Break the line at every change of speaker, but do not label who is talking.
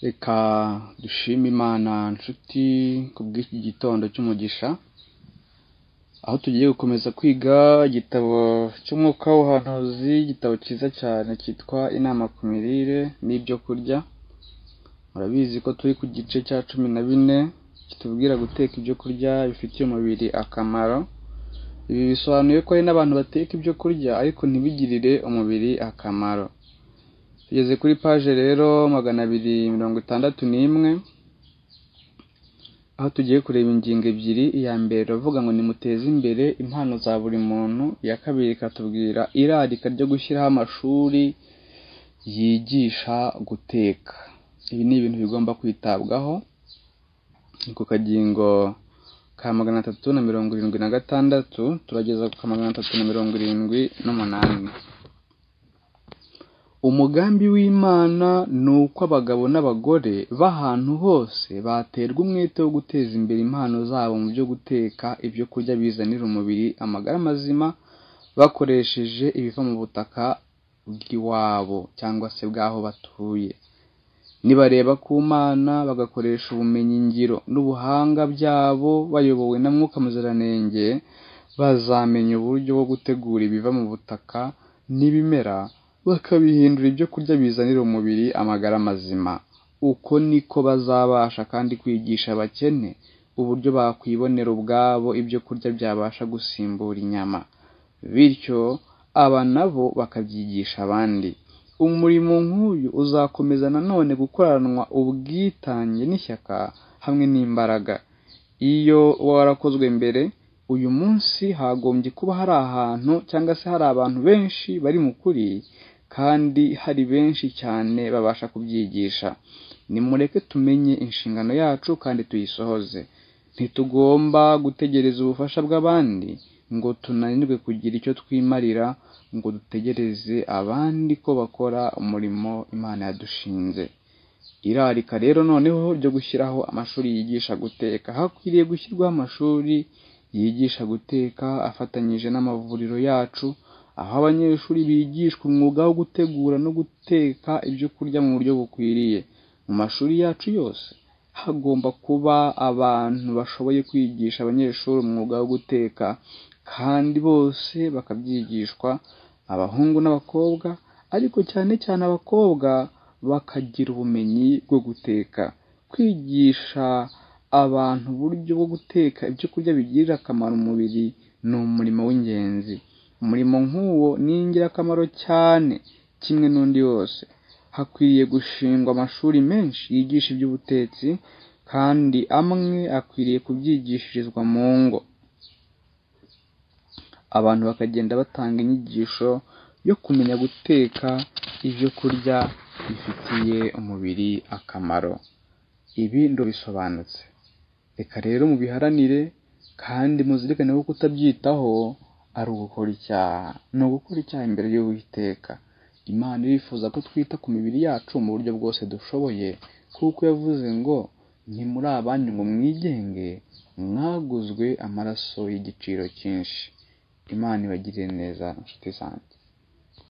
Reka dushime Imana nshuti kubw'iki gitondo cy'umugisha, aho tugiye gukomeza kwiga igitabo cy'umwuka w'ubuhanuzi, igitabo cyiza cyane cyitwa Inama ku mirire n'ibyo kurya. Murabizi ko turi ku gice cya 14 kitubwira guteka ibyo kurya bifitiye umubiri akamaro. Ibi bisobanuye ko hari n'abantu bateka ibyo kurya ariko ntibigirire umubiri akamaro. Tugeze kuri page rero 261, aho tugiye kureba ingingo ebyiri. Iya mbere iravuga ngo nimuteze imbere impano za buri muntu, iya kabiri ikatubwira irarika ryo gushyiraho amashuri yigisha guteka. Ibi ni ibintu bigomba kwitabwaho. Ni ku kagingo ka 376 turageza ku 378. Umugambi w'Imana ni uko abagabo n'abagore b'ahantu hose baterwa umwete wo guteza imbere impano zabo mu byo guteka ibyo kurya bizanira umubiri amagara mazima, bakoresheje ibiva mu butaka bw'iwabo cyangwa se bw'aho batuye. Nibareba ku Mana bagakoresha ubumenyi ngiro n'ubuhanga byabo bayobowe na Mwuka Muziranenge, bazamenya uburyo bwo gutegura ibiva mu butaka n'ibimera bakabihindura ibyo kurya bizanira umubiri amagara mazima. Uko niko bazabasha kandi kwigisha abakene uburyo bakwibonera ubwabo ibyo kurya byabasha gusimbura inyama, bityo aba nabo bakabyigisha abandi. Umurimo nk'uyu uzakomeza nanone gukoranwa ubwitange n'ishyaka hamwe n'imbaraga. Iyo warakozwe mbere, uyu munsi hagombye kuba hari ahantu cyangwa se hari abantu benshi bari mu kuri, kandi hari benshi cyane babasha kubyigisha. Nimureke tumenye inshingano yacu kandi tuyisohoze. Ntitugomba gutegereza ubufasha bw'abandi ngo tunanirwe kugira icyo twimarira, ngo dutegereze abandi ko bakora umurimo Imana yadushinze. Irarika rero noneho ryo gushyiraho amashuri yigisha guteka. Hakwiriye gushyirwaho amashuri yigisha guteka afatanyije n'amavuriro yacu, aho abanyeshuri bigishwa umwuga wo gutegura no guteka ibyo kurya mu buryo bukwiriye. Mu mashuri yacu yose hagomba kuba abantu bashoboye kwigisha abanyeshuri umwuga wo guteka, kandi bose bakabyigishwa, abahungu n'abakobwa, ariko cyane cyane abakobwa bakagira ubumenyi bwo guteka. Kwigisha abantu uburyo bwo guteka ibyo kurya bigirira akamaro umubiri ni umurimo w'ingenzi. Umurimo nk'uwo ni ingirakamaro cyane kimwe n'undi wose. Hakwiriye gushingwa amashuri menshi yigisha iby'ubutetsi, kandi amwe akwiriye kubyigishirizwa mu ngo. Abantu bakagenda batanga inyigisho yo kumenya guteka ibyo kurya bifitiye umubiri akamaro. Ibi bisobanutse. Reka rero mubiharanire kandi muzirikane ko kutabyitaho ari ugukora icyaha. Ni ugukora icyaha imbere y'Uwiteka. Imana irifuza ko twita ku mibiri yacu mu buryo bwose dushoboye, kuko yavuze ngo ntimuri abandi ngo mwigenge, mwaguzwe amaraso y'igiciro cyinshi. Imana ibagirire neza nshuti zanjye.